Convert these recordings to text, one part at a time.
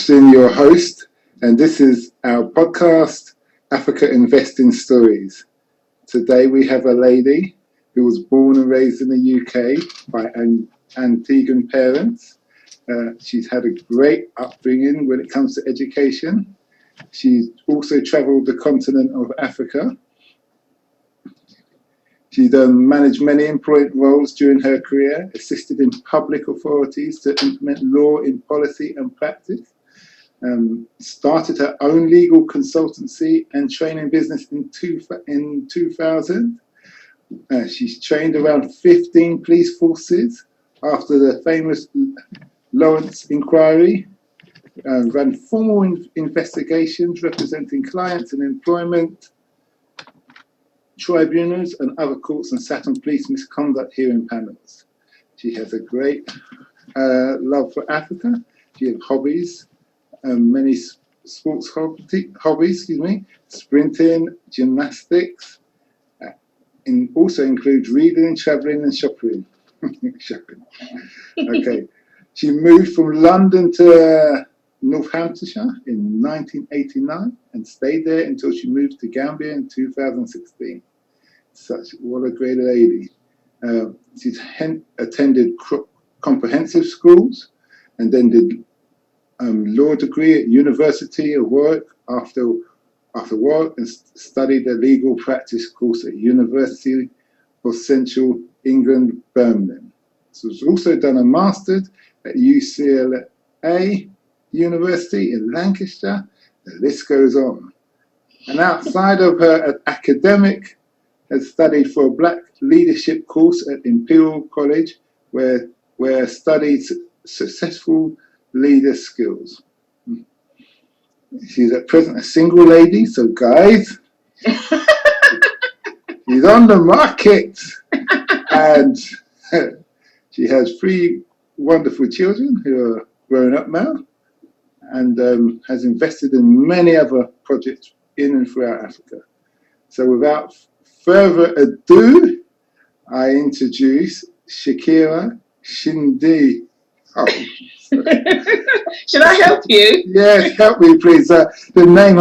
Rushton, your host, and this is our podcast, Africa Investing Stories. Today we have a lady who was born and raised in the UK by Antiguan parents. She's had a great upbringing when it comes to education. She's also travelled the continent of Africa. She's managed many employment roles during her career, assisted in public authorities to implement law in policy and practice, started her own legal consultancy and training business in 2000. She's trained around 15 police forces after the famous Lawrence inquiry, ran formal investigations representing clients in employment tribunals and other courts, and sat on police misconduct hearing panels. She has a great love for Africa. She has hobbies, many sports hobbies, sprinting, gymnastics, and also includes reading, travelling and shopping. Okay. She moved from London to Northamptonshire in 1989 and stayed there until she moved to Gambia in 2016. What a great lady. She's attended comprehensive schools and then did law degree at University of Warwick after work, and studied a legal practice course at University of Central England, Birmingham. So she's also done a master's at UCLA University in Lancashire. The list goes on. And outside of her academic, has studied for a Black leadership course at Imperial College, where studied successful leader skills. She's at present a single lady, so guys, she's on the market, and she has 3 wonderful children who are grown up now, and has invested in many other projects in and throughout Africa. So without further ado, I introduce Shakina Chinedu. Oh, should I help you? Yes, help me, please. The name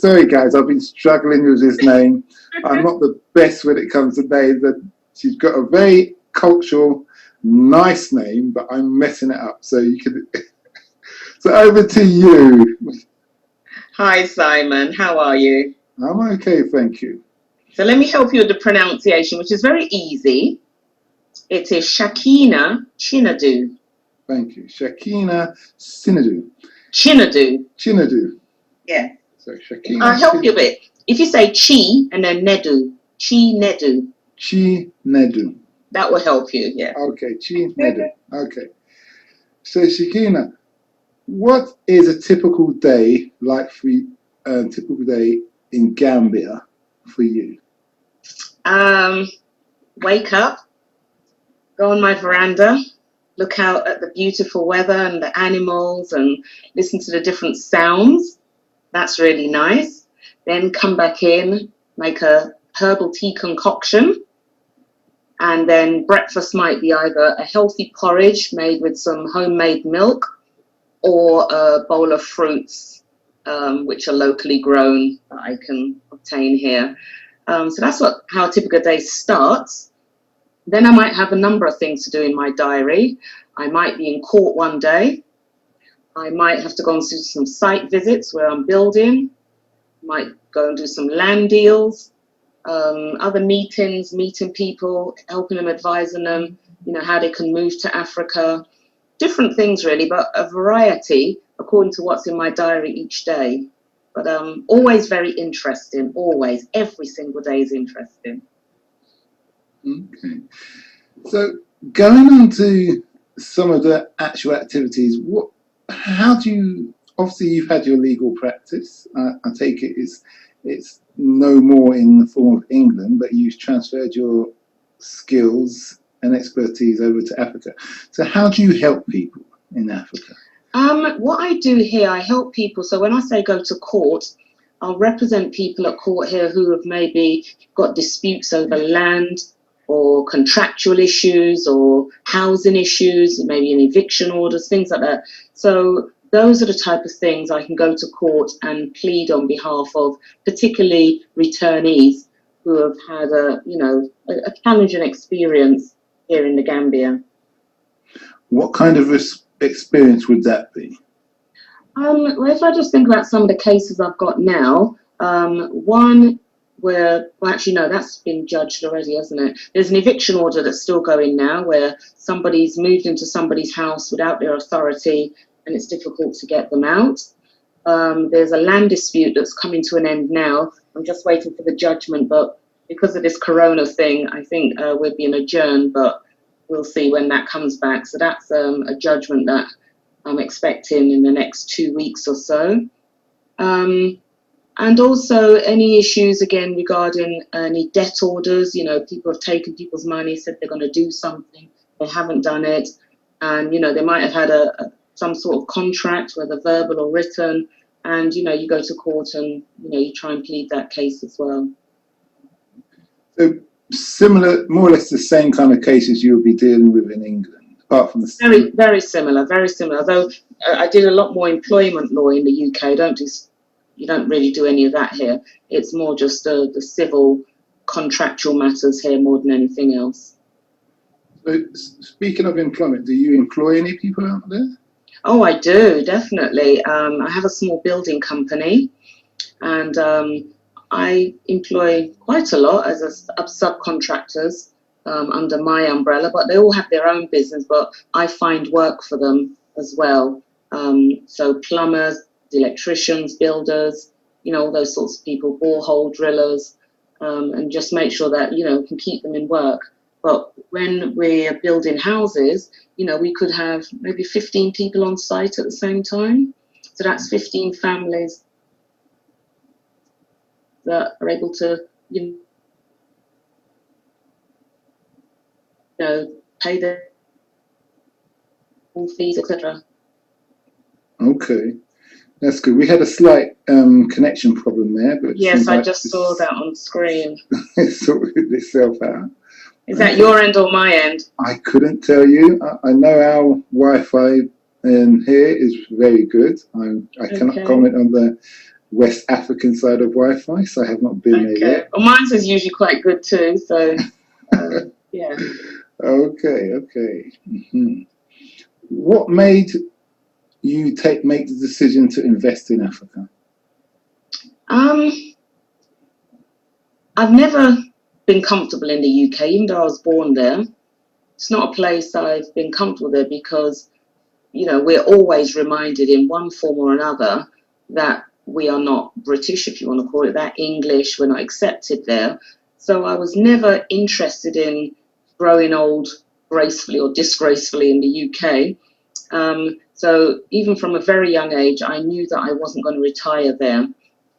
sorry guys, I've been struggling with this name. I'm not the best when it comes to names. But she's got a very cultural, nice name, but I'm messing it up. So you can. So over to you. Hi, Simon. How are you? I'm okay, thank you. So let me help you with the pronunciation, which is very easy. It is Shakina Chinedu. Thank you. Shakina Chinedu. Chinedu. Yeah. So Shakina. I'll help you a bit. If you say Chi and then Nedu, Chinedu. Chinedu. That will help you, yeah. Okay, Chinedu. Okay. So Shakina, what is a typical day like for you, typical day in Gambia for you? Wake up, go on my veranda, look out at the beautiful weather and the animals and listen to the different sounds. That's really nice. Then come back in, make a herbal tea concoction. And then breakfast might be either a healthy porridge made with some homemade milk or a bowl of fruits, which are locally grown that I can obtain here. So that's how a typical day starts. Then I might have a number of things to do in my diary. I might be in court one day. I might have to go and do some site visits where I'm building. Might go and do some land deals, other meetings, meeting people, helping them, advising them, how they can move to Africa. Different things really, but a variety according to what's in my diary each day. But always very interesting, always. Every single day is interesting. Okay. So going on to some of the actual activities, how do you, obviously you've had your legal practice, I take it it's no more in the form of England, but you've transferred your skills and expertise over to Africa. So how do you help people in Africa? What I do here, I help people. So when I say go to court, I'll represent people at court here who have maybe got disputes over land or contractual issues or housing issues, maybe an eviction orders, things like that. So those are the type of things I can go to court and plead on behalf of, particularly returnees who have had a challenging experience here in the Gambia. What kind of experience would that be? Well, if I just think about some of the cases I've got now, one where, well, actually, no, that's been judged already, hasn't it? There's an eviction order that's still going now where somebody's moved into somebody's house without their authority and it's difficult to get them out. There's a land dispute that's coming to an end now. I'm just waiting for the judgment, but because of this corona thing, I think we're being adjourned, but we'll see when that comes back. So that's a judgment that I'm expecting in the next 2 weeks or so. And also any issues, again, regarding any debt orders. You know, people have taken people's money, said they're going to do something, they haven't done it. And, you know, they might have had some sort of contract, whether verbal or written. And, you know, you go to court and, you know, you try and plead that case as well. So similar, more or less the same kind of cases you would be dealing with in England, apart from the... Very, very similar, very similar. Although I did a lot more employment law in the UK. You don't really do any of that here. It's more just the civil contractual matters here more than anything else. So, speaking of employment, do you employ any people out there? Oh, I do, definitely. I have a small building company, and I employ quite a lot as subcontractors under my umbrella, but they all have their own business, but I find work for them as well. So plumbers, electricians, builders, you know, all those sorts of people, borehole drillers, and just make sure that, you know, can keep them in work. But when we're building houses, you know, we could have maybe 15 people on site at the same time. So that's 15 families that are able to, you know, pay their fees, etc. Okay. That's good. We had a slight connection problem there, but yes, I just saw that on screen. It sorted itself out. Is that your end or my end? I couldn't tell you. I know our Wi-Fi here is very good. I cannot comment on the West African side of Wi-Fi, so I have not been there yet. Well, mine's is usually quite good too. So, yeah. Okay. Mm-hmm. What made you make the decision to invest in Africa? I've never been comfortable in the UK, even though I was born there. It's not a place I've been comfortable there because, you know, we're always reminded in one form or another that we are not British, if you want to call it that, English, we're not accepted there. So I was never interested in growing old gracefully or disgracefully in the UK. So even from a very young age, I knew that I wasn't going to retire there.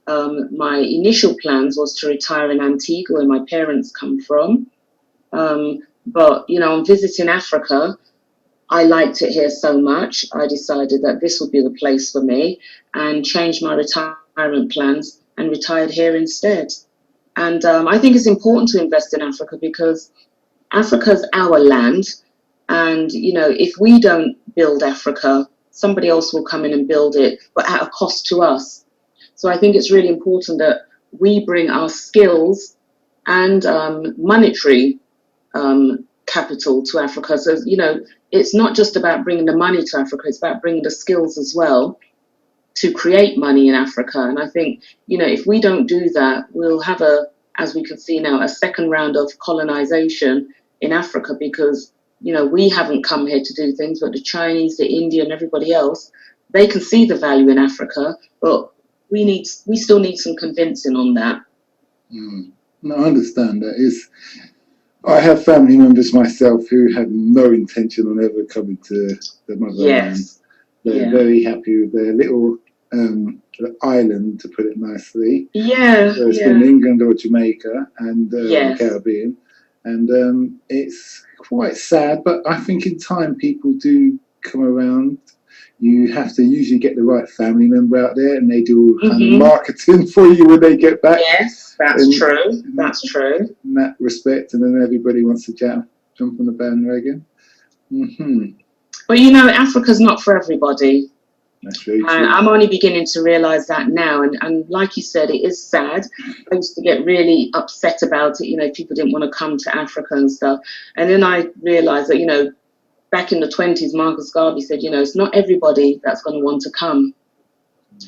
My initial plans was to retire in Antigua, where my parents come from. But, you know, on visiting Africa, I liked it here so much, I decided that this would be the place for me and changed my retirement plans and retired here instead. And I think it's important to invest in Africa because Africa's our land. And, you know, if we don't build Africa, somebody else will come in and build it, but at a cost to us. So I think it's really important that we bring our skills and monetary capital to Africa. So, you know, it's not just about bringing the money to Africa, it's about bringing the skills as well to create money in Africa. And I think, you know, if we don't do that, we'll have as we can see now, a second round of colonization in Africa because, you know, we haven't come here to do things, but the Chinese, the Indian, everybody else, they can see the value in Africa, but we still need some convincing on that. No, I understand that. I have family members myself who have no intention on ever coming to the motherland. They're very happy with their little island, to put it nicely. So it's been England or Jamaica and the Caribbean. And it's quite sad, but I think in time people do come around. You have to usually get the right family member out there and they do kind of marketing for you when they get back. Yes, that's true. That's true. In that respect, and then everybody wants to jump on the bandwagon. But, you know, Africa's not for everybody. That's very true. I'm only beginning to realize that now. And like you said, it is sad. I used to get really upset about it, people didn't want to come to Africa and stuff. And then I realized that, back in the 20s, Marcus Garvey said, it's not everybody that's going to want to come.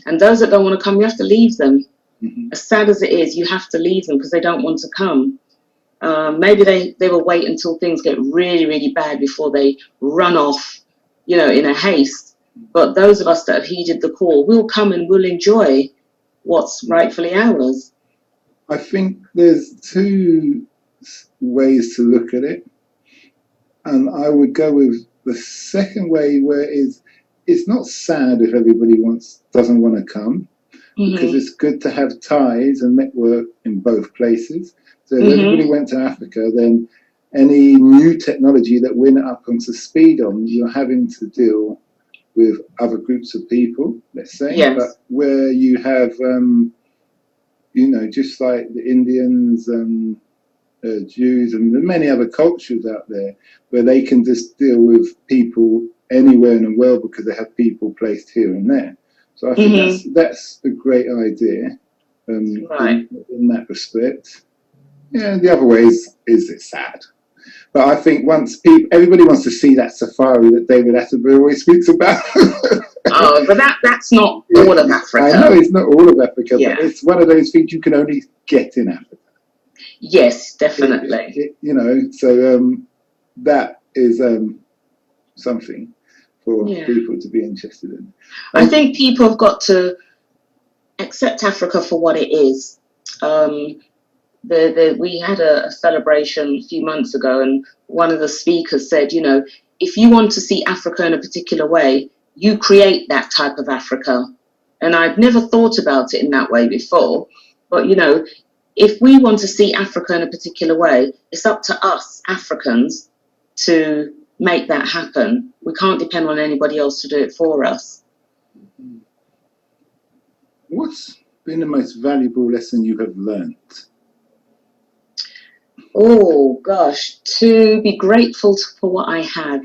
And those that don't want to come, you have to leave them. Mm-hmm. As sad as it is, you have to leave them because they don't want to come. Maybe they will wait until things get really, really bad before they run off, in a haste. But those of us that have heeded the call will come and will enjoy what's rightfully ours. I think there's two ways to look at it. And I would go with the second way, where it's not sad if everybody doesn't want to come, because it's good to have ties and network in both places. So if everybody went to Africa, then any new technology that we're not up onto speed on, you're having to deal with other groups of people, let's say. Yes. But where you have, just like the Indians and Jews and many other cultures out there, where they can just deal with people anywhere in the world because they have people placed here and there. So I think that's a great idea in that respect. Yeah, the other way is it's sad. But I think once everybody wants to see that safari that David Attenborough always speaks about. Oh, but that's not all of Africa. I know it's not all of Africa, Yeah. but it's one of those things you can only get in Africa. Yes, definitely. So that is something for people to be interested in. I think people have got to accept Africa for what it is. We had a celebration a few months ago, and one of the speakers said, if you want to see Africa in a particular way, you create that type of Africa. And I'd never thought about it in that way before. But, if we want to see Africa in a particular way, it's up to us, Africans, to make that happen. We can't depend on anybody else to do it for us. What's been the most valuable lesson you have learned? Oh, gosh, to be grateful for what I have.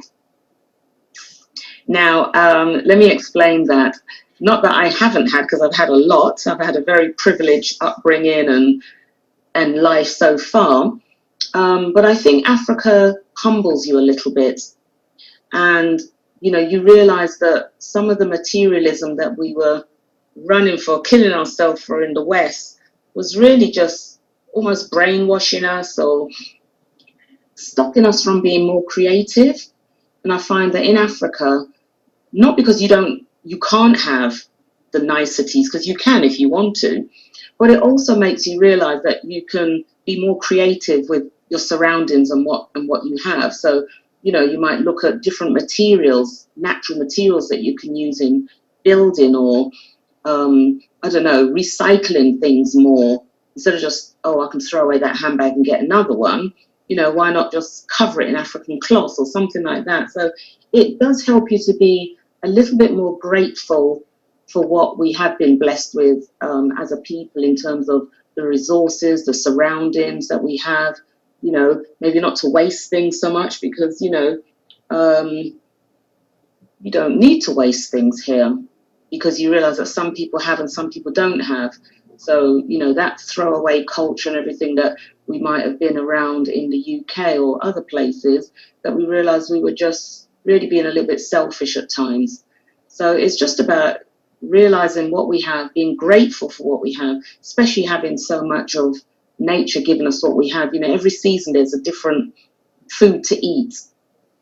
Now, let me explain that. Not that I haven't had, because I've had a lot. I've had a very privileged upbringing and life so far. But I think Africa humbles you a little bit. And, you realize that some of the materialism that we were running for, killing ourselves for in the West, was really just almost brainwashing us or stopping us from being more creative. And I find that in Africa, not because you can't have the niceties, because you can if you want to, but it also makes you realize that you can be more creative with your surroundings and what you have. So, you might look at different materials, natural materials that you can use in building, or recycling things more, instead of just, I can throw away that handbag and get another one. Why not just cover it in African cloth or something like that? So it does help you to be a little bit more grateful for what we have been blessed with as a people, in terms of the resources, the surroundings that we have, maybe not to waste things so much, because, you don't need to waste things here, because you realize that some people have and some people don't have. So, that throwaway culture and everything that we might have been around in the UK or other places, that we realized we were just really being a little bit selfish at times. So it's just about realizing what we have, being grateful for what we have, especially having so much of nature giving us what we have. Every season there's a different food to eat,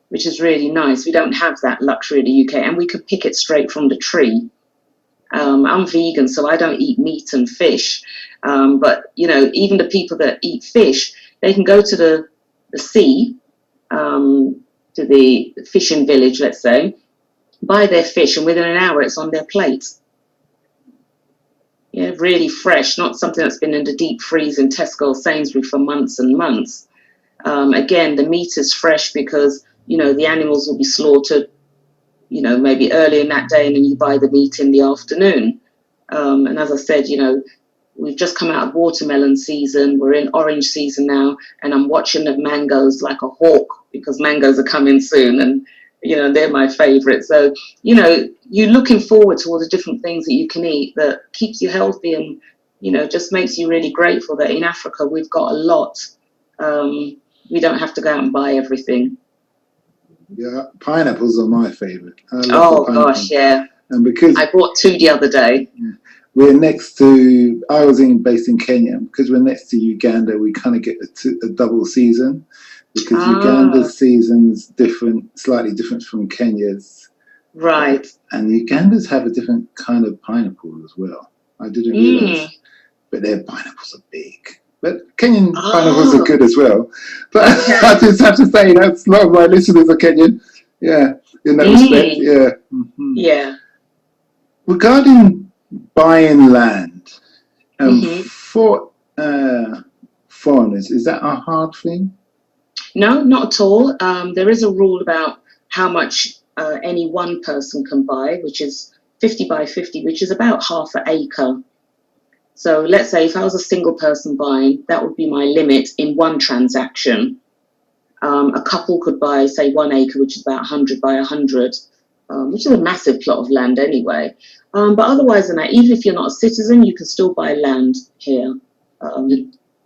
which is really nice. We don't have that luxury in the UK, and we could pick it straight from the tree. I'm vegan, so I don't eat meat and fish. But, even the people that eat fish, they can go to the sea, to the fishing village, let's say, buy their fish, and within an hour it's on their plate. Yeah, really fresh, not something that's been in the deep freeze in Tesco or Sainsbury's for months and months. Again, the meat is fresh because, the animals will be slaughtered, maybe early in that day, and then you buy the meat in the afternoon. And as I said, we've just come out of watermelon season. We're in orange season now, and I'm watching the mangoes like a hawk, because mangoes are coming soon. And They're my favorite. So, you're looking forward to all the different things that you can eat that keeps you healthy and, just makes you really grateful that in Africa we've got a lot. We don't have to go out and buy everything. Yeah, pineapples are my favorite. I love Oh, the pineapple. gosh, yeah. And because I bought 2 the other day. we're I was based in Kenya. Because we're next to Uganda, we kind of get a double season. Because Uganda's season's slightly different from Kenya's. Right. And Ugandans have a different kind of pineapple as well. I didn't realise. But their pineapples are big. But Kenyan pineapples are good as well. But I just have to say, a lot of my listeners are Kenyan. Yeah, in that respect. Yeah. Mm-hmm. Yeah. Regarding buying land for foreigners, is that a hard thing? No, not at all. There is a rule about how much any one person can buy, which is 50 by 50, which is about half an acre. So let's say if I was a single person buying, that would be my limit in one transaction. A couple could buy, say, 1 acre, which is about 100 by 100, which is a massive plot of land anyway. But otherwise than that, even if you're not a citizen, you can still buy land here.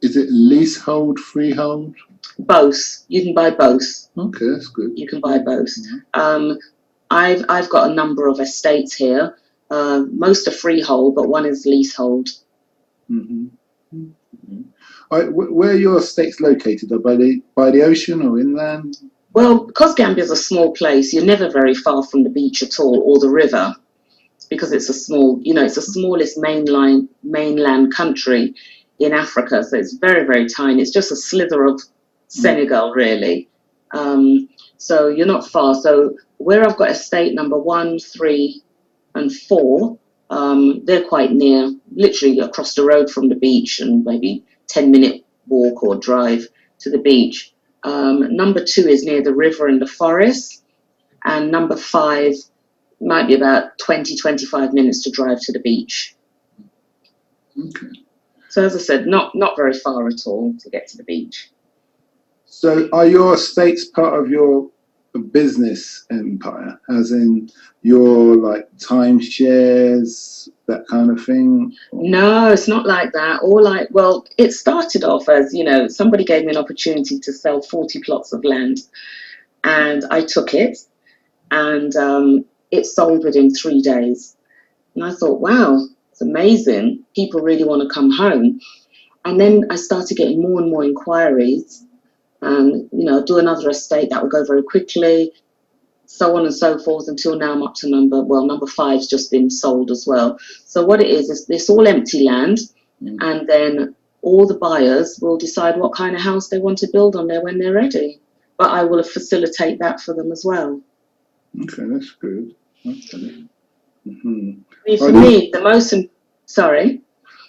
Is it leasehold, freehold? Both. You can buy both. Okay, that's good. You can buy both. I've got a number of estates here. Most are freehold, but one is leasehold. Where are your estates located? By the ocean or inland? Well, because Gambia is a small place, you're never very far from the beach at all, or the river, because it's a small, it's the smallest mainland country in Africa. So it's very, very tiny. It's just a slither of Senegal, really. So you're not far. So where I've got estate number 1, 3, and 4, they're quite near, literally across the road from the beach, and maybe 10-minute walk or drive to the beach. Number 2 is near the river and the forest, and number 5 might be about 20-25 minutes to drive to the beach. Okay. So as I said, not very far at all to get to the beach. So are your estates part of your business empire, as in your timeshares, that kind of thing? No, it's not like that. It started off as, somebody gave me an opportunity to sell 40 plots of land, and I took it, and it sold within 3 days. And I thought, wow, it's amazing. People really want to come home. And then I started getting more and more inquiries. And, do another estate that would go very quickly, so on and so forth, until now I'm up to number 5's just been sold as well. So what it is it's all empty land, and then all the buyers will decide what kind of house they want to build on there when they're ready. But I will facilitate that for them as well. Okay, that's good. Okay. For me, the most... Sorry?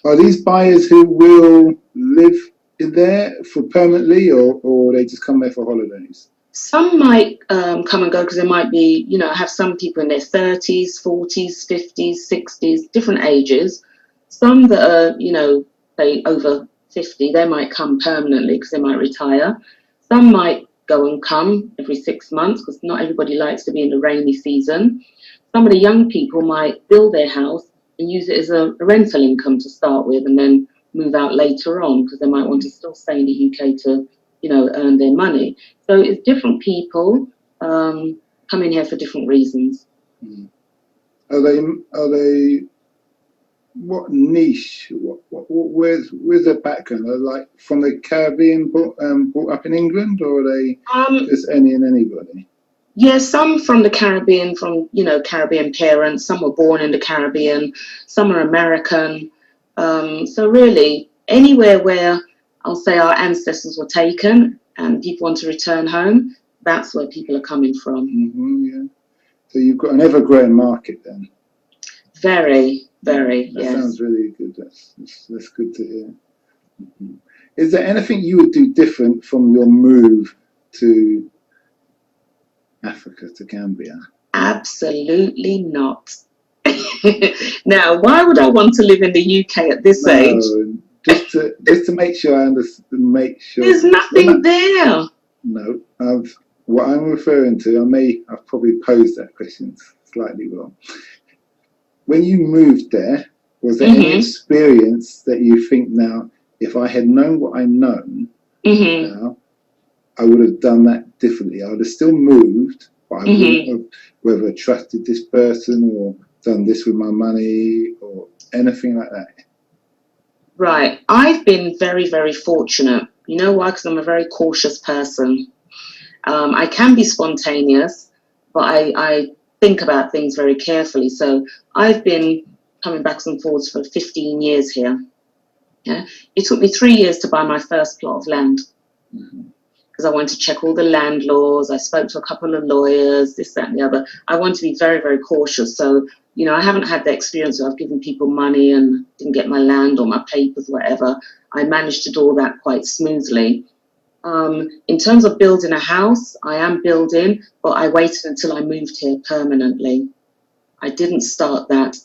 Are these buyers who will live in there for permanently, or they just come there for holidays? Some might come and go, because there might be, I have some people in their 30s, 40s, 50s, 60s, different ages. Some that are, say over 50, they might come permanently because they might retire. Some might go and come every 6 months, because not everybody likes to be in the rainy season. Some of the young people might build their house and use it as a rental income to start with, and then move out later on, because they might want to still stay in the UK to, earn their money. So it's different people coming here for different reasons. Are they what niche? Where's their background? Are they from the Caribbean, brought up in England, or are they just anybody? Yeah, some from the Caribbean, from Caribbean parents. Some were born in the Caribbean. Some are American. So really, anywhere where I'll say our ancestors were taken and people want to return home, that's where people are coming from. Yeah. So you've got an ever-growing market then. Very, very. That sounds really good. That's good to hear. Is there anything you would do different from your move to Africa, to Gambia? Absolutely not. Now, why would I want to live in the UK at this age? Just to make sure I understand. Make sure there's nothing there. No, what I'm referring to, I've probably posed that question slightly wrong. When you moved there, was there any experience that you think now, if I had known what I know now, I would have done that differently? I would have still moved, but I wouldn't have whether trusted this person or done this with my money or anything like that. Right. I've been very, very fortunate. You know why? Because I'm a very cautious person. I can be spontaneous, but I think about things very carefully. So I've been coming backwards and forwards for 15 years here. Yeah. It took me 3 years to buy my first plot of land because I wanted to check all the land laws. I spoke to a couple of lawyers, this, that, and the other. I want to be very, very cautious. So, you know, I haven't had the experience where I've given people money and didn't get my land or my papers, whatever. I managed to do all that quite smoothly. In terms of building a house, I am building, but I waited until I moved here permanently. I didn't start that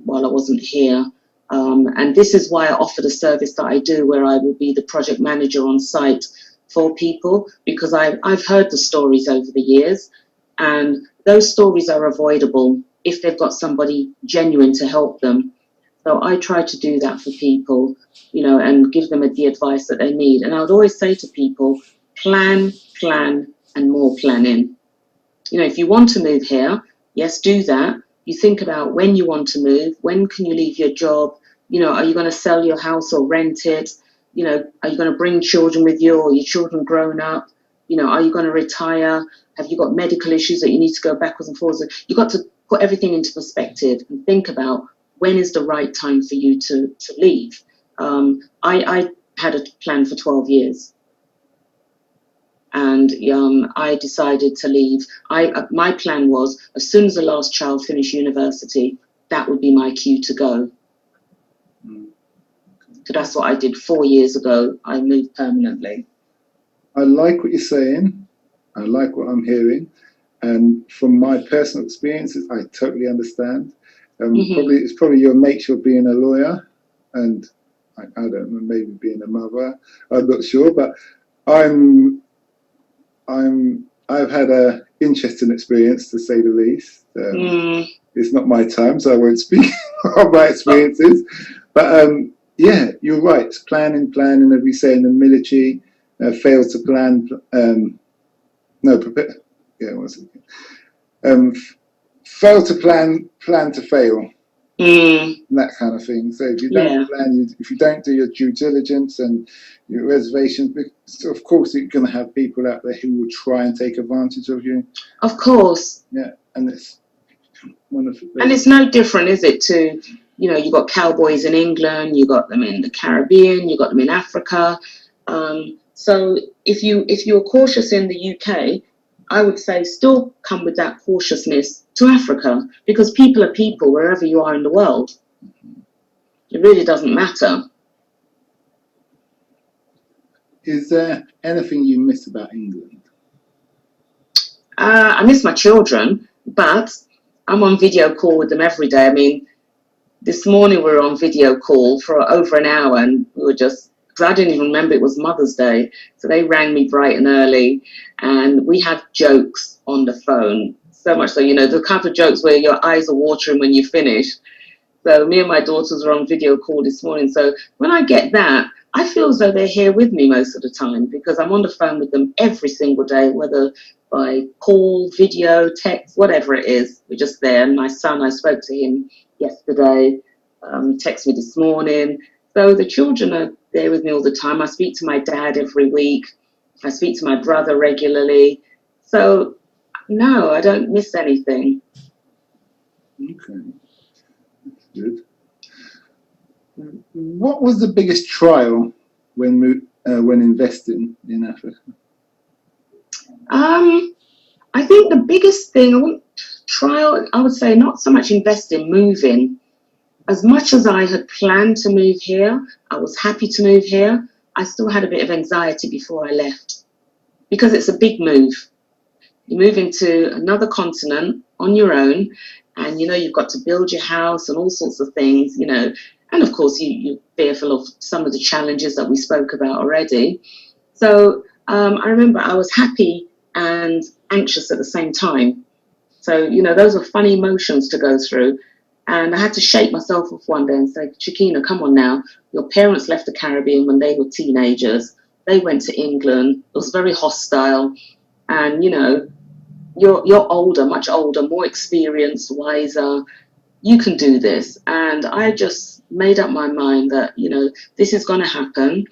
while I wasn't here. And this is why I offer the service that I do, where I will be the project manager on site for people, because I've heard the stories over the years, and those stories are avoidable if they've got somebody genuine to help them. So I try to do that for people, you know, and give them the advice that they need. And I would always say to people, plan, and more planning. You know, if you want to move here, yes, do that. You think about when you want to move, when can you leave your job? You know, are you going to sell your house or rent it? You know, are you going to bring children with you, or your children grown up? You know, are you going to retire? Have you got medical issues that you need to go backwards and forwards? You've got to put everything into perspective and think about when is the right time for you to leave. I had a plan for 12 years. And I decided to leave. My plan was, as soon as the last child finished university, that would be my cue to go. So that's what I did 4 years ago. I moved permanently. I like what you're saying. I like what I'm hearing. And from my personal experiences, I totally understand. It's probably your nature of being a lawyer, and I don't know, maybe being a mother. I'm not sure, but I've had an interesting experience, to say the least. It's not my time, so I won't speak of my experiences. But yeah, you're right. It's planning, as we say in the military, fail to plan. Prepare. Yeah, what's it? Fail to plan to fail. That kind of thing. So if you don't plan, if you don't do your due diligence and your reservations, of course you're going to have people out there who will try and take advantage of you. Of course. Yeah, and it's and it's no different, is it? To, you know, you've got cowboys in England, you got them in the Caribbean, you got them in Africa. So if you're cautious in the UK, I would say still come with that cautiousness to Africa, because people are people wherever you are in the world. It really doesn't matter. Is there anything you miss about England? I miss my children, but I'm on video call with them every day. I mean, this morning we were on video call for over an hour, and we were just, because I didn't even remember it was Mother's Day. So they rang me bright and early, and we had jokes on the phone. So much so, you know, the kind of jokes where your eyes are watering when you finish. So me and my daughters were on video call this morning. So when I get that, I feel as though they're here with me most of the time, because I'm on the phone with them every single day, whether by call, video, text, whatever it is. We're just there. And my son, I spoke to him yesterday, texted me this morning. So the children are there with me all the time. I speak to my dad every week. I speak to my brother regularly. So no, I don't miss anything. Okay, that's good. What was the biggest trial when investing in Africa? I think the biggest thing, I would say not so much investing, moving. As much as I had planned to move here, I was happy to move here, I still had a bit of anxiety before I left, because it's a big move. You move into another continent on your own, and, you know, you've got to build your house and all sorts of things, you know, and of course you're fearful of some of the challenges that we spoke about already. So I remember I was happy and anxious at the same time. So, you know, those are funny emotions to go through. And I had to shake myself off one day and say, Shakina, come on now. Your parents left the Caribbean when they were teenagers. They went to England. It was very hostile. And, you know, you're older, much older, more experienced, wiser. You can do this. And I just made up my mind that, you know, this is going to happen.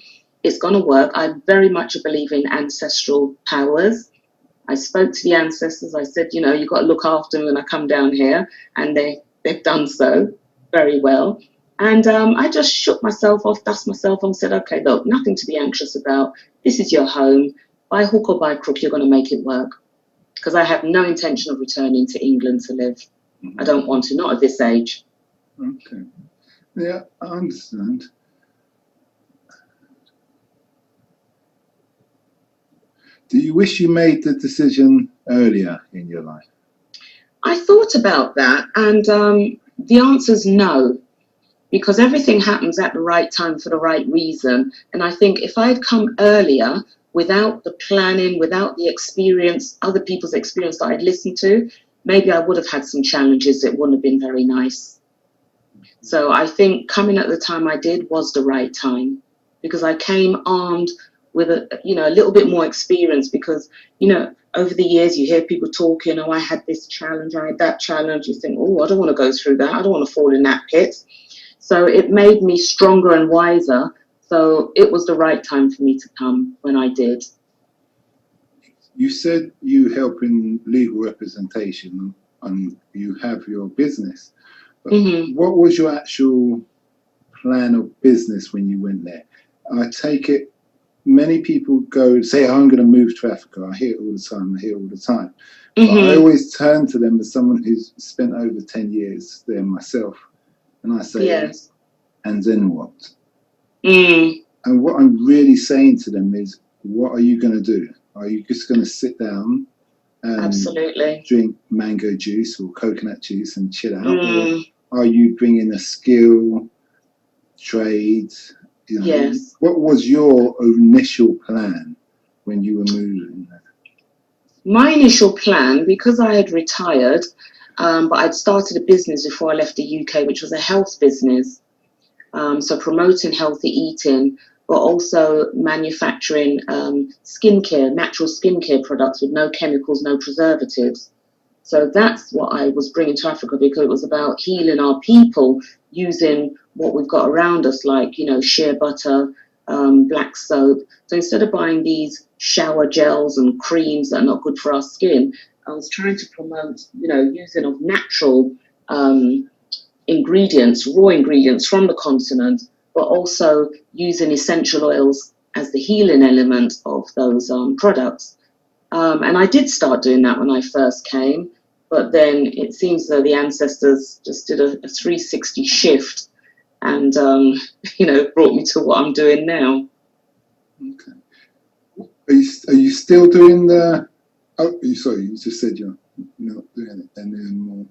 It's going to work. I very much believe in ancestral powers. I spoke to the ancestors. I said, you know, you've got to look after me when I come down here. And they've done so very well. And I just shook myself off, dust myself off, and said, okay, look, nothing to be anxious about. This is your home. By hook or by crook, you're going to make it work. Because I have no intention of returning to England to live. I don't want to, not at this age. Okay. Yeah, I understand. Do you wish you made the decision earlier in your life? I thought about that, and the answer's no, because everything happens at the right time for the right reason. And I think if I'd come earlier, without the planning, without the experience, other people's experience that I'd listened to, maybe I would have had some challenges. It wouldn't have been very nice. So I think coming at the time I did was the right time, because I came armed with a little bit more experience, because, you know, over the years you hear people talking, oh, I had this challenge, I had that challenge. You think, oh, I don't want to go through that. I don't want to fall in that pit. So it made me stronger and wiser. So it was the right time for me to come when I did. You said you help in legal representation and you have your business. But what was your actual plan of business when you went there? I take it many people go, say, oh, I'm going to move to Africa. I hear it all the time. But I always turn to them as someone who's spent over 10 years there myself. And I say, yes. And then what? And what I'm really saying to them is, what are you going to do? Are you just going to sit down and absolutely drink mango juice or coconut juice and chill out? Or are you bringing a skill, trade? You know, yes. What was your initial plan when you were moving? My initial plan, because I had retired, but I'd started a business before I left the UK, which was a health business. So promoting healthy eating, but also manufacturing skincare, natural skincare products with no chemicals, no preservatives. So that's what I was bringing to Africa, because it was about healing our people using what we've got around us, like, you know, shea butter, black soap. So instead of buying these shower gels and creams that are not good for our skin, I was trying to promote, you know, using of natural ingredients, raw ingredients from the continent, but also using essential oils as the healing element of those products. And I did start doing that when I first came, but then it seems that the ancestors just did a 360 shift and, you know, brought me to what I'm doing now. Okay. Are you still doing the... Oh, sorry, you just said you're not doing it anymore.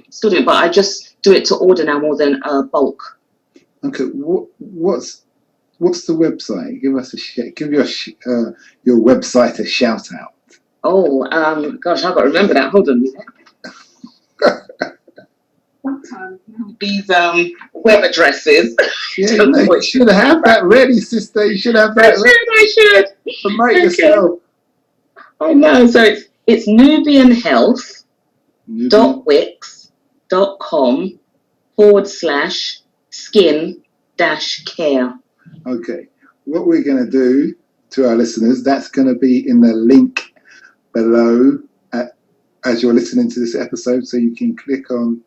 Still do it, but I just do it to order now more than bulk. Okay, what's the website? Give your website a shout out. Oh, gosh, I've got to remember that. Hold on. Sometimes these web addresses. Yeah, you should have that ready, sister. You should have that ready. I should. Promote yourself. I know. So it's nubianhealth.wix.com/skin-care. Okay. What we're going to do to our listeners, that's going to be in the link below as you're listening to this episode, so you can click on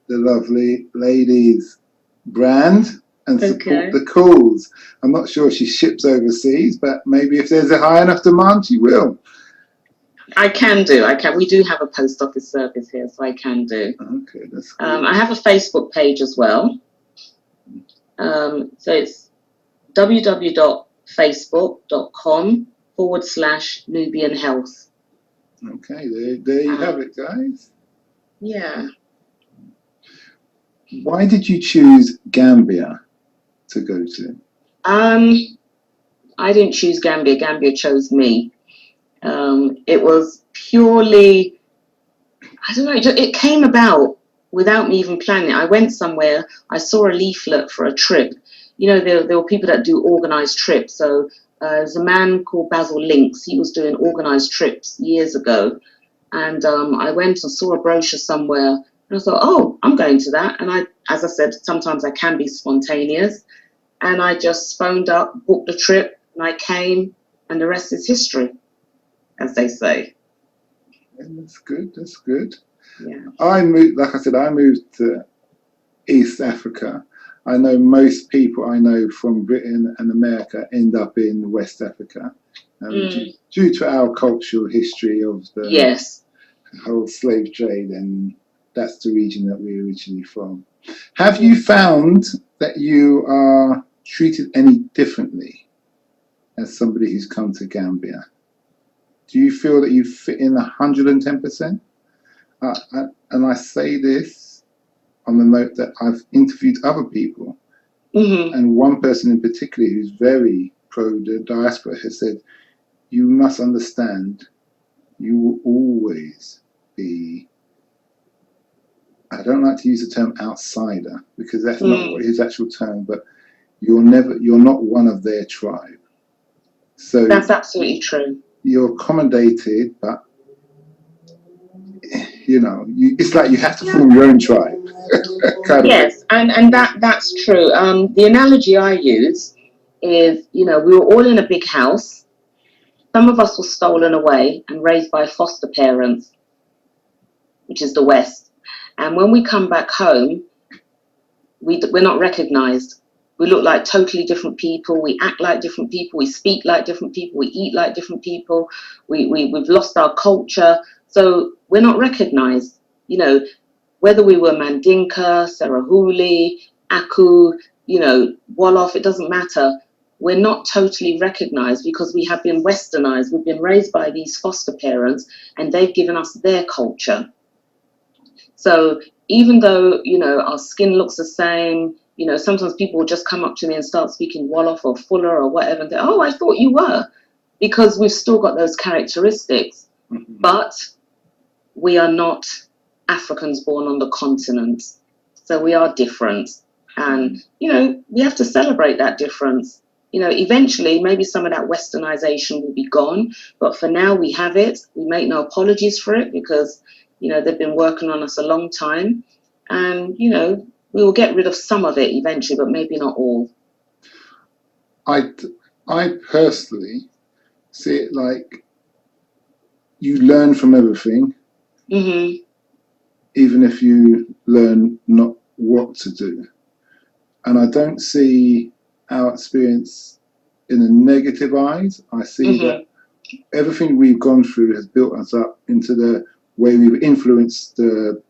the lovely lady's brand and support the cause. I'm not sure she ships overseas, but maybe if there's a high enough demand, she will. I can. We do have a post office service here, so I can do. Okay, that's cool. I have a Facebook page as well. So it's www.facebook.com/Nubian Health. Okay, there you have it, guys. Yeah. Why did you choose Gambia to go to? I didn't choose Gambia. Gambia chose me. It was purely, I don't know, it came about without me even planning it. I went somewhere, I saw a leaflet for a trip. You know, there were people that do organized trips. So there's a man called Basil Links. He was doing organized trips years ago. And I went and saw a brochure somewhere. And I thought, oh, I'm going to that. And as I said, sometimes I can be spontaneous. And I just phoned up, booked a trip, and I came, and the rest is history, as they say. And that's good. That's good. Yeah. I moved, like I said, I moved to East Africa. I know most people I know from Britain and America end up in West Africa due to our cultural history of the Yes. whole slave trade, and that's the region that we're originally from. Have you found that you are treated any differently as somebody who's come to Gambia? Do you feel that you fit in 110%? And I say this on the note that I've interviewed other people, and one person in particular who's very pro the diaspora has said, you must understand, you will always be, I don't like to use the term outsider because that's not his actual term, but you're not one of their tribe. So that's absolutely true. You're accommodated, but you know, it's like you have to form your own tribe. Yes, and that's true. The analogy I use is, you know, we were all in a big house. Some of us were stolen away and raised by foster parents, which is the West. And when we come back home, we're not recognized. We look like totally different people. We act like different people. We speak like different people. We eat like different people. We've lost our culture. So we're not recognized. You know, whether we were Mandinka, Serahuli, Aku, you know, Wolof, it doesn't matter. We're not totally recognized because we have been westernized. We've been raised by these foster parents and they've given us their culture. So even though, you know, our skin looks the same, you know, sometimes people will just come up to me and start speaking Wolof or Fuller or whatever. And oh, I thought you were, because we've still got those characteristics. But we are not Africans born on the continent. So we are different. And, you know, we have to celebrate that difference. You know, eventually, maybe some of that westernization will be gone. But for now, we have it. We make no apologies for it because, you know, they've been working on us a long time. And, you know, we will get rid of some of it eventually, but maybe not all. I personally see it like you learn from everything, even if you learn not what to do. And I don't see our experience in a negative eyes. I see that everything we've gone through has built us up into the way we've influenced the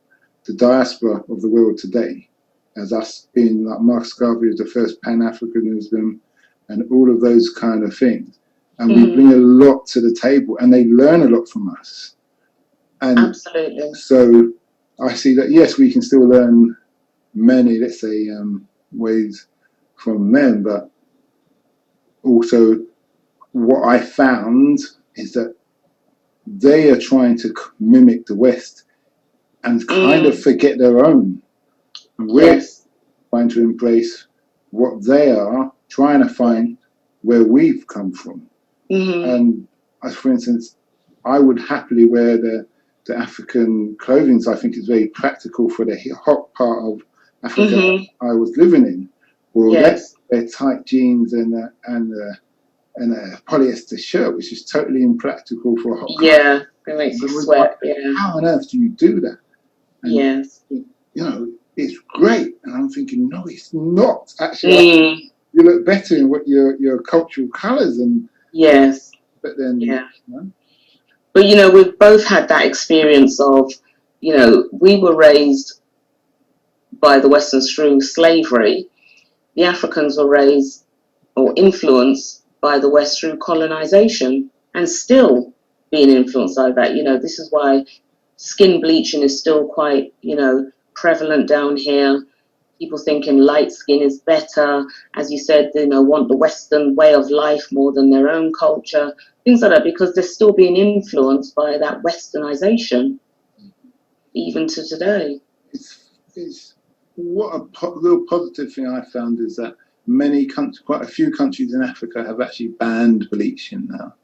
diaspora of the world today, as us being like Marcus Garvey is the first Pan-Africanism and all of those kind of things. And we bring a lot to the table and they learn a lot from us. And absolutely. So I see that, yes, we can still learn many, let's say, ways from them, but also what I found is that they are trying to mimic the West and kind of forget their own. And we're trying to embrace what they are, trying to find where we've come from. And as for instance, I would happily wear the African clothing. So I think it's very practical for the hot part of Africa that I was living in. Well, they're tight jeans and a polyester shirt, which is totally impractical for a hot climate. Yeah, it makes you sweat. Like, how on earth do you do that? And, you know, it's great. And I'm thinking, no, it's not. Actually, you look better in what your cultural colours and but then you know? But you know, we've both had that experience of, you know, we were raised by the Westerns through slavery. The Africans were raised or influenced by the West through colonization and still being influenced by that. You know, this is why skin bleaching is still quite, you know, prevalent down here. people thinking light skin is better, as you said, want the Western way of life more than their own culture, things like that, because they're still being influenced by that westernization, even to today. What a real positive thing I found is that quite a few countries in Africa have actually banned bleaching now.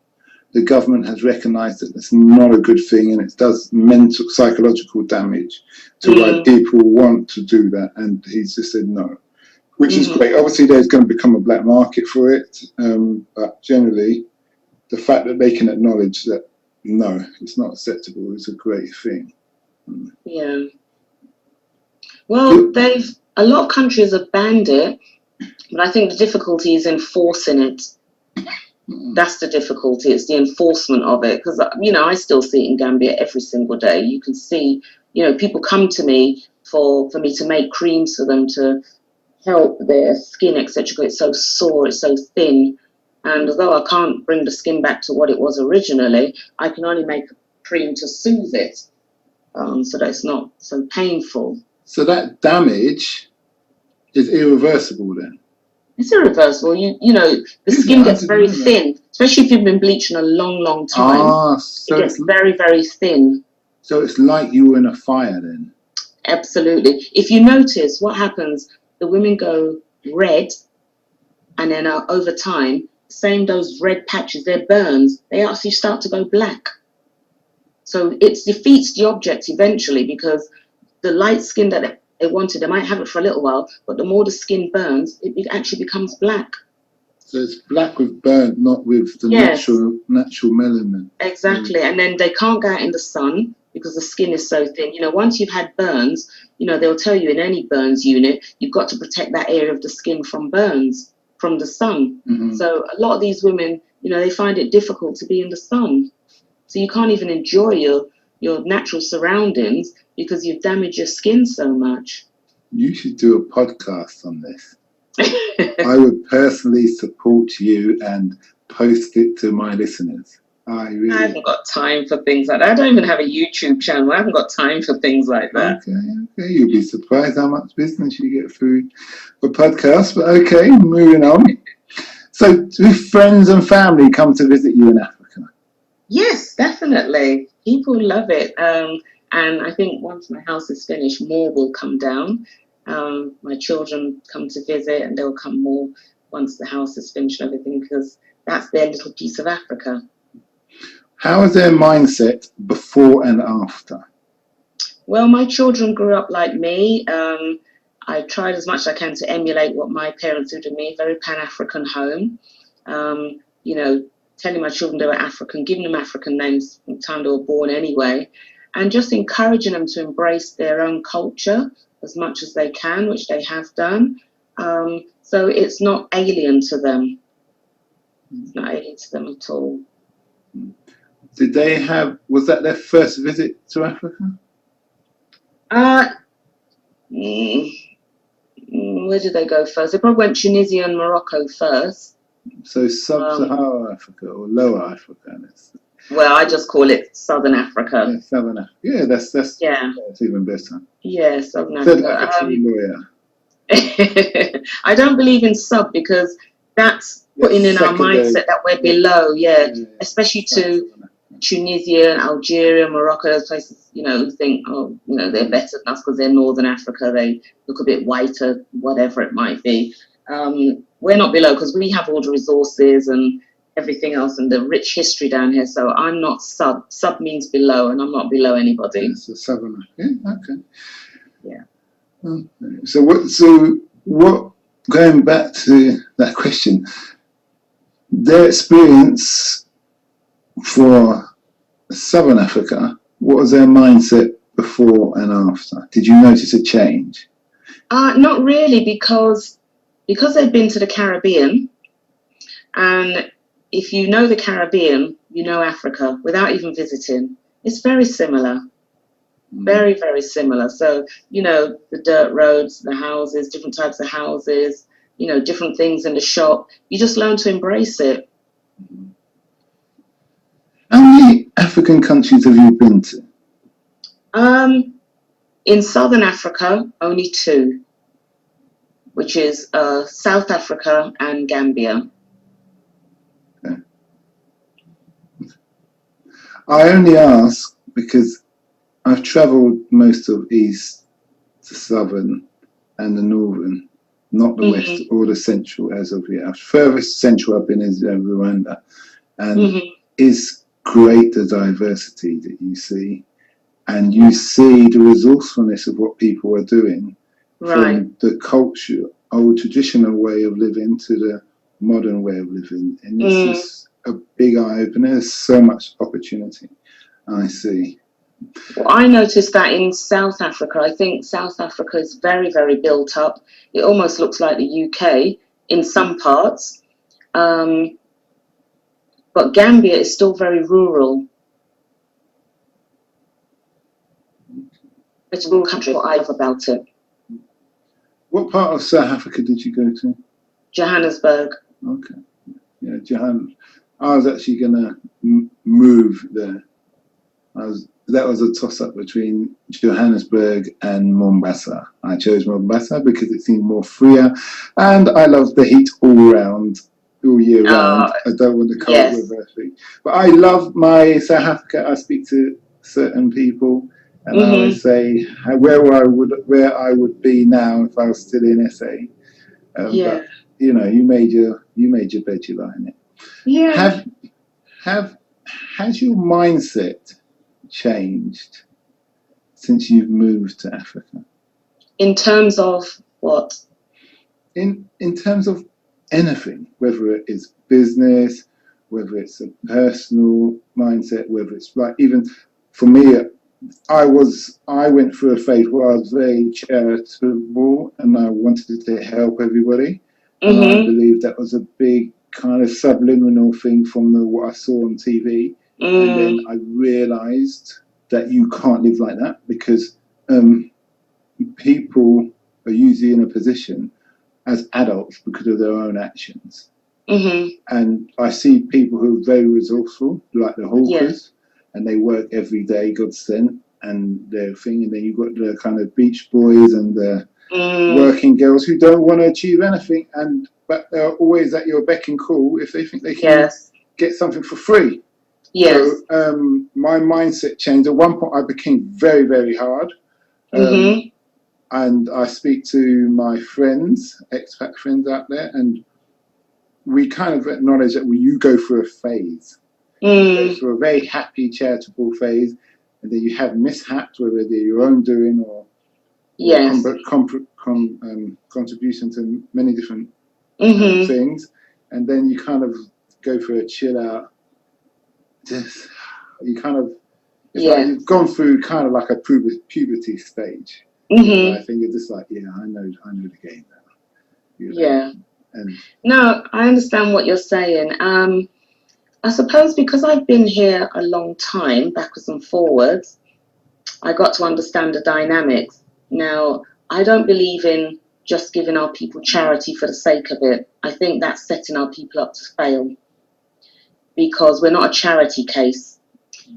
The government has recognised that it's not a good thing, and it does mental, psychological damage to why people want to do that. And he's just said no, which is great. Obviously, there's going to become a black market for it, but generally, the fact that they can acknowledge that no, it's not acceptable is a great thing. Yeah. Well, a lot of countries have banned it, but I think the difficulty is enforcing it. That's the difficulty. It's the enforcement of it, because I still see it in Gambia every single day. You can see, people come to me for me to make creams for them to help their skin, etc. It's so sore, it's so thin, and although I can't bring the skin back to what it was originally, I can only make a cream to soothe it, so that it's not so painful. So that damage is irreversible then? It's irreversible. The skin gets very thin, especially if you've been bleaching a long, long time. So it gets very, very thin. So it's like you were in a fire then? Absolutely. If you notice what happens, the women go red, and then over time, those red patches, their burns, they actually start to go black. So it defeats the object eventually, because the light skin that they wanted, they might have it for a little while, but the more the skin burns, it actually becomes black. So it's black with burnt, not with the natural melanin. Exactly. And then they can't go out in the sun because the skin is so thin. Once you've had burns, they'll tell you in any burns unit, you've got to protect that area of the skin from burns, from the sun. So a lot of these women, they find it difficult to be in the sun. So you can't even enjoy your natural surroundings because you've damaged your skin so much. You should do a podcast on this. I would personally support you and post it to my listeners. I haven't got time for things like that. I don't even have a YouTube channel. I haven't got time for things like that. Okay. You'll be surprised how much business you get through a podcast. But okay, moving on. So do friends and family come to visit you in Africa? Yes, definitely. People love it. And I think once my house is finished, more will come down. My children come to visit, and they'll come more once the house is finished and everything, because that's their little piece of Africa. How is their mindset before and after? Well, my children grew up like me. I tried as much as I can to emulate what my parents did to me, very Pan-African home. Telling my children they were African, giving them African names from the time they were born anyway, and just encouraging them to embrace their own culture as much as they can, which they have done. So it's not alien to them. It's not alien to them at all. Was that their first visit to Africa? Where did they go first? They probably went Tunisia and Morocco first. So sub-Saharan Africa or lower Africa? Well, I just call it Southern Africa. Yeah, Southern Africa. Yeah, that's even better. Yeah, Southern Africa. Lawyer. I don't believe in sub, because that's putting in our mindset that we're below. Especially to Tunisia, Algeria, Morocco, those places, who think, they're better than us because they're Northern Africa, they look a bit whiter, whatever it might be. We're not below because we have all the resources and everything else and the rich history down here. So I'm not sub. Sub means below, and I'm not below anybody. It's a Southern. Yeah, okay. Yeah. Okay. So what? Going back to that question, their experience for Southern Africa, what was their mindset before and after? Did you notice a change? Not really, because they've been to the Caribbean, and if you know the Caribbean, you know Africa without even visiting. It's very similar. Very, very similar. So, the dirt roads, the houses, different types of houses, different things in the shop. You just learn to embrace it. How many African countries have you been to? In Southern Africa, only 2. which is South Africa and Gambia. Okay. I only ask because I've travelled most of East to Southern and the Northern, not the West or the Central as of yet. Furthest Central I've been is Rwanda, and it's great the diversity that you see, and you see the resourcefulness of what people are doing, from the culture, old traditional way of living to the modern way of living, and this is a big eye opener. There's so much opportunity I see. Well, I noticed that in South Africa. I think South Africa is very, very built up. It almost looks like the UK in some parts. But Gambia is still very rural. It's a rural country, what I love about it. What part of South Africa did you go to? Johannesburg. Okay. Yeah, Johannesburg. I was actually going to move there. That was a toss-up between Johannesburg and Mombasa. I chose Mombasa because it seemed more freer, and I love the heat all year round. I don't want the cold weather thing. But I love my South Africa. I speak to certain people, and I always say where I would be now if I was still in SA. But you know, you made your bed, you lie in it. Yeah. Has your mindset changed since you've moved to Africa? In terms of what? In terms of anything, whether it is business, whether it's a personal mindset, whether it's like, even for me, I went through a phase where I was very charitable and I wanted to help everybody. And I believe that was a big kind of subliminal thing from what I saw on TV. And then I realised that you can't live like that, because people are usually in a position as adults because of their own actions. And I see people who are very resourceful, like the hawkers, and they work every day, God sent, and their thing. And then you've got the kind of beach boys and the working girls who don't want to achieve anything, but they're always at your beck and call if they think they can get something for free. So my mindset changed. At one point I became very, very hard. And I speak to my friends, expat friends out there, and we kind of acknowledge that you go through a phase. You go through a very happy, charitable phase, and then you have mishaps, whether they're your own doing or contribution to many different things, and then you kind of go for a chill out. Just you kind of like you've gone through kind of like a puberty stage. I think you're just like, I know the game now. You know? And no, I understand what you're saying. I suppose because I've been here a long time, backwards and forwards, I got to understand the dynamics. Now, I don't believe in just giving our people charity for the sake of it. I think that's setting our people up to fail, because we're not a charity case,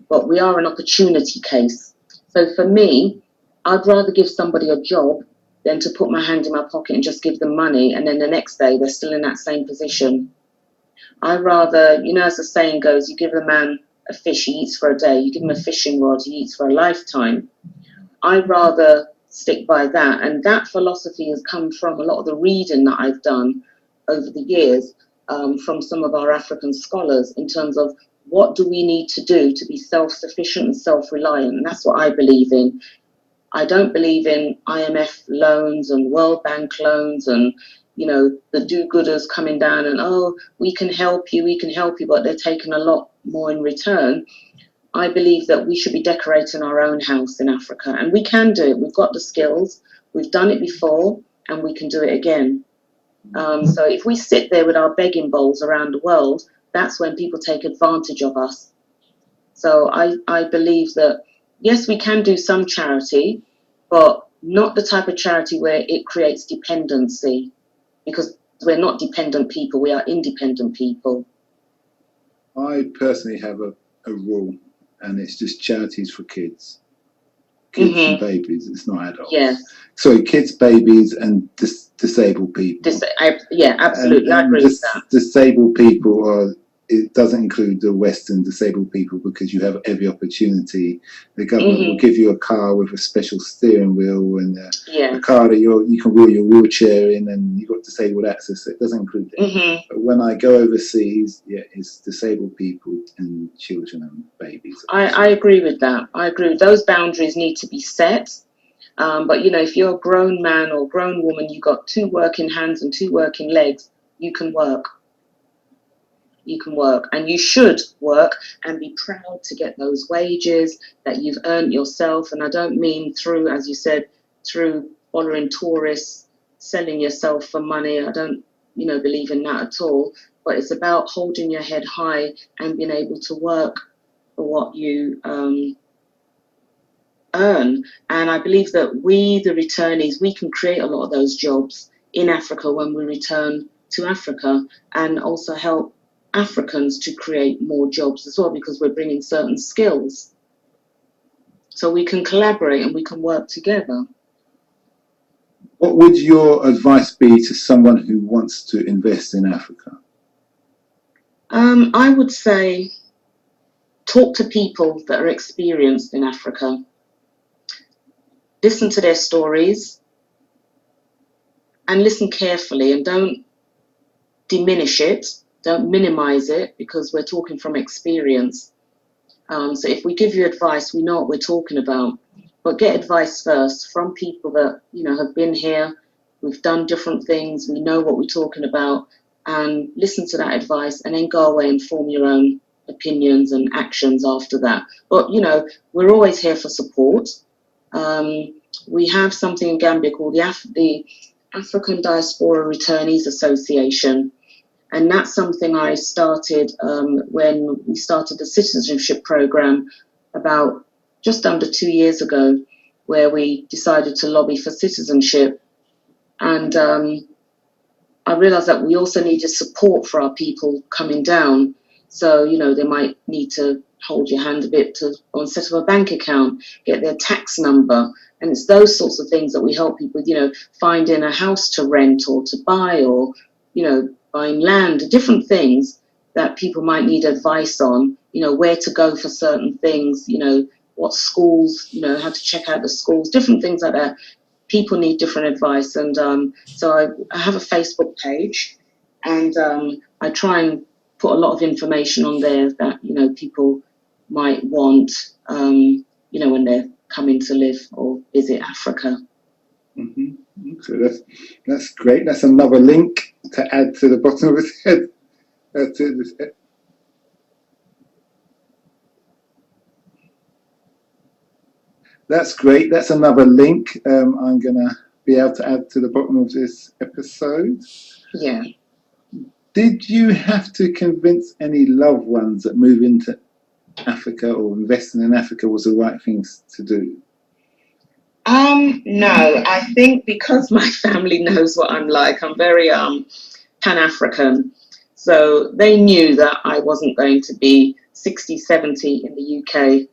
but we are an opportunity case. So for me, I'd rather give somebody a job than to put my hand in my pocket and just give them money, and then the next day they're still in that same position. I'd rather, as the saying goes, you give a man a fish, he eats for a day. You give him a fishing rod, he eats for a lifetime. I'd rather stick by that. And that philosophy has come from a lot of the reading that I've done over the years from some of our African scholars, in terms of what do we need to do to be self-sufficient and self-reliant. And that's what I believe in. I don't believe in IMF loans and World Bank loans and, the do-gooders coming down and, we can help you, but they're taking a lot more in return. I believe that we should be decorating our own house in Africa, and we can do it. We've got the skills, we've done it before, and we can do it again. So if we sit there with our begging bowls around the world, that's when people take advantage of us. So I believe that, yes, we can do some charity, but not the type of charity where it creates dependency, because we're not dependent people, we are independent people. I personally have a rule, and it's just charities for kids. Kids and babies, it's not adults. Yes. Sorry, kids, babies, and just disabled people. Yeah, absolutely. I agree with that. Disabled people it doesn't include the Western disabled people, because you have every opportunity. The government will give you a car with a special steering wheel and a car that you can wheel your wheelchair in, and you've got disabled access. So it doesn't include that. But when I go overseas, it's disabled people and children and babies. I agree with that. I agree. Those boundaries need to be set. But, if you're a grown man or grown woman, you've got 2 working hands and 2 working legs, you can work. You can work, and you should work and be proud to get those wages that you've earned yourself. And I don't mean through, as you said, through following tourists, selling yourself for money. I don't, believe in that at all. But it's about holding your head high and being able to work for what you earn. And I believe that we, the returnees, we can create a lot of those jobs in Africa when we return to Africa, and also help Africans to create more jobs as well, because we're bringing certain skills. So we can collaborate and we can work together. What would your advice be to someone who wants to invest in Africa? I would say talk to people that are experienced in Africa. Listen to their stories and listen carefully, and don't diminish it. Don't minimize it, because we're talking from experience. So if we give you advice, we know what we're talking about. But get advice first from people that, have been here. We've done different things. We know what we're talking about. And listen to that advice, and then go away and form your own opinions and actions after that. But, we're always here for support. We have something in Gambia called the African Diaspora Returnees Association. And that's something I started when we started the citizenship program about just under 2 years ago, where we decided to lobby for citizenship. And I realized that we also needed support for our people coming down. So, they might need to hold your hand a bit to go and set up a bank account, get their tax number. And it's those sorts of things that we help people with, finding a house to rent or to buy, or, buying land, different things that people might need advice on, where to go for certain things, what schools, how to check out the schools, different things like that. People need different advice. And so I have a Facebook page, and I try and put a lot of information on there that, people might want, when they're coming to live or visit Africa. So that's great. That's another link to add to the bottom of his head. That's great. That's another link I'm going to be able to add to the bottom of this episode. Yeah. Did you have to convince any loved ones that moving to Africa or investing in Africa was the right thing to do? No, I think because my family knows what I'm like, I'm very Pan-African. So they knew that I wasn't going to be 60, 70 in the UK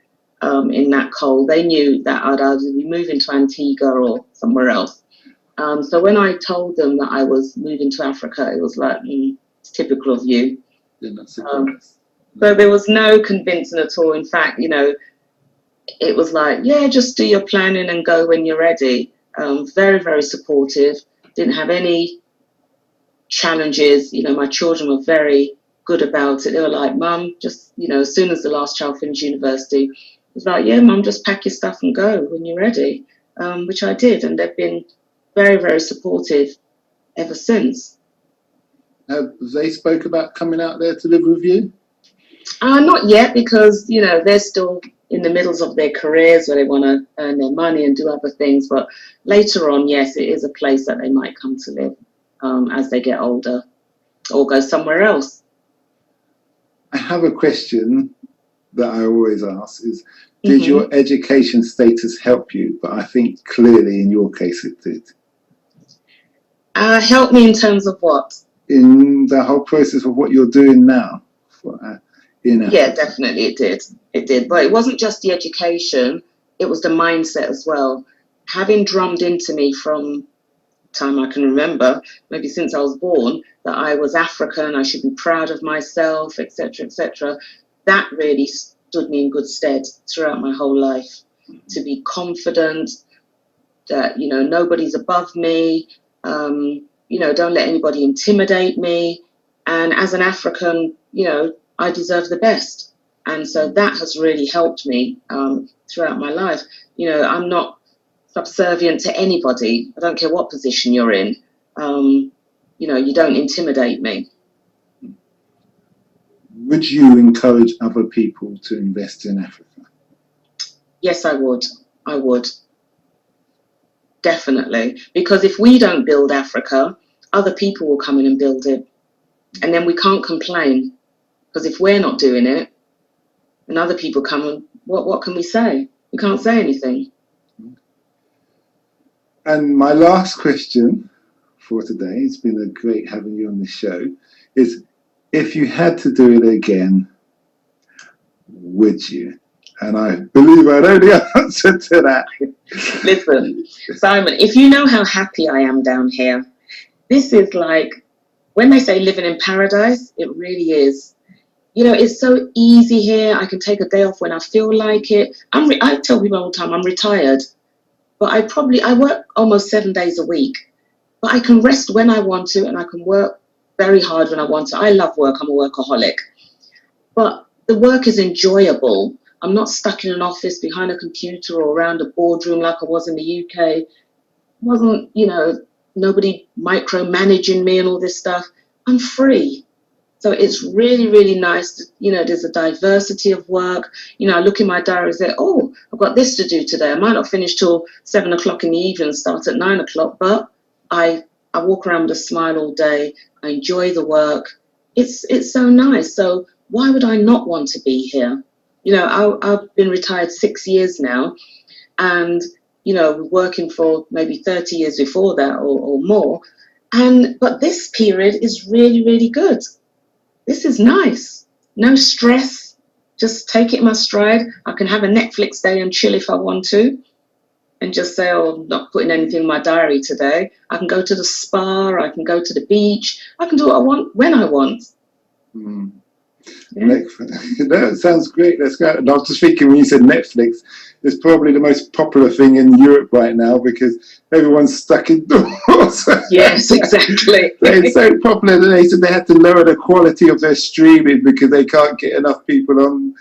in that cold. They knew that I'd either be moving to Antigua or somewhere else. So when I told them that I was moving to Africa, it was like, it's typical of you. So there was no convincing at all. In fact, it was like, yeah, just do your planning and go when you're ready. Very, very supportive. Didn't have any challenges. My children were very good about it. They were like, Mum, just, as soon as the last child finished university, it was like, yeah, Mum, just pack your stuff and go when you're ready, which I did. And they've been very, very supportive ever since. Have they spoke about coming out there to live with you? Not yet, because, they're still in the middle of their careers where they want to earn their money and do other things. But later on, yes, it is a place that they might come to live as they get older, or go somewhere else. I have a question that I always ask is, did your education status help you? But I think clearly in your case it did. Help me in terms of what? In the whole process of what you're doing now. Yeah, definitely it did. It did. But it wasn't just the education, it was the mindset as well. Having drummed into me from time I can remember, maybe since I was born, that I was African, I should be proud of myself, etc., etc. That really stood me in good stead throughout my whole life, to be confident that, you know, nobody's above me, you know, don't let anybody intimidate me. And as an African, you know, I deserve the best. And so that has really helped me throughout my life. You know, I'm not subservient to anybody. I don't care what position you're in. You know, you don't intimidate me. Would you encourage other people to invest in Africa? Yes, I would. I would. Definitely. Because if we don't build Africa, other people will come in and build it. And then we can't complain. Because if we're not doing it, and other people come and what can we say? We can't say anything. And my last question for today, it's been a great having you on the show, is if you had to do it again, would you? And I believe I know the answer to that. Listen, Simon, if you know how happy I am down here, this is like, when they say living in paradise, it really is. You know, it's so easy here. I can take a day off when I feel like it. I tell people all the time, I'm retired, but I work almost 7 days a week, but I can rest when I want to, and I can work very hard when I want to. I love work. I'm a workaholic, but the work is enjoyable. I'm not stuck in an office behind a computer or around a boardroom like I was in the UK. Wasn't, you know, nobody micromanaging me and all this stuff. I'm free. So it's really, really nice. You know, there's a diversity of work. You know, I look in my diary and say, oh, I've got this to do today. I might not finish till 7 o'clock in the evening, start at 9 o'clock, but I walk around with a smile all day. I enjoy the work. It's so nice. So why would I not want to be here? You know, I've been retired 6 years now, and, you know, working for maybe 30 years before that or more. But this period is really, really good. This is nice. No stress. Just take it in my stride. I can have a Netflix day and chill if I want to, and just say, oh, I'm not putting anything in my diary today. I can go to the spa. I can go to the beach. I can do what I want when I want. Mm. Yeah. That sounds great. That's great. And I was just thinking, when you said Netflix, it's probably the most popular thing in Europe right now because everyone's stuck indoors. Yes, exactly. It's so popular that they said they had to lower the quality of their streaming because they can't get enough people on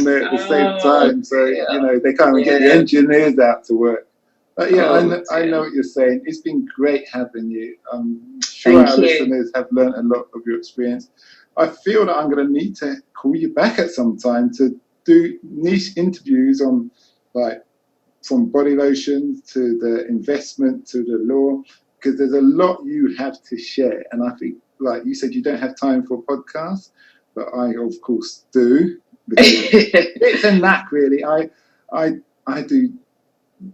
there at the same time. So, yeah. you know, they can't even get the engineers out to work. But yeah, I know what you're saying. It's been great having you. I'm sure our listeners have learned a lot of your experience. I feel that I'm going to need to call you back at some time to do niche interviews on, like, from body lotions to the investment to the law, because there's a lot you have to share. And I think, like you said, you don't have time for a podcast, but I, of course, do. Because it's a knack, really. I do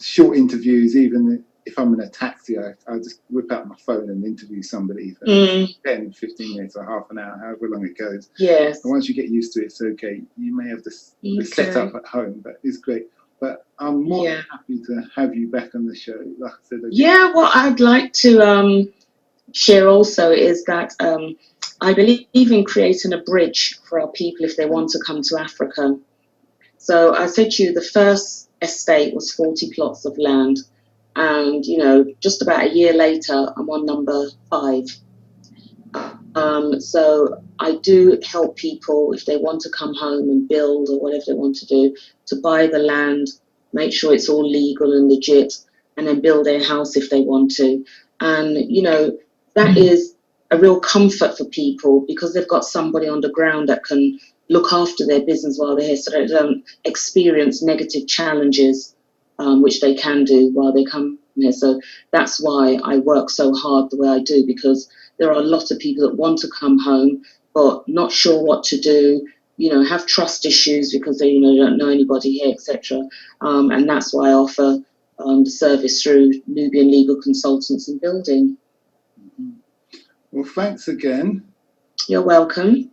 short interviews, even if I'm in a taxi, I just whip out my phone and interview somebody for 10, 15 minutes or half an hour, however long it goes. Yes. And once you get used to it, it's okay. You may have the setup at home, but it's great. But I'm more than happy to have you back on the show. Like I said, yeah, what I'd like to share also is that I believe in creating a bridge for our people if they want to come to Africa. So I said to you, the first estate was 40 plots of land. And, you know, just about a year later, I'm on number 5. So I do help people if they want to come home and build or whatever they want to do, to buy the land, make sure it's all legal and legit, and then build their house if they want to. And, you know, that is a real comfort for people because they've got somebody on the ground that can look after their business while they're here so they don't experience negative challenges, which they can do while they come here. So that's why I work so hard the way I do, because there are a lot of people that want to come home but not sure what to do, you know, have trust issues because they, you know, don't know anybody here, etc. And that's why I offer the service through Nubian Legal Consultants in Building. Well, thanks again. You're welcome.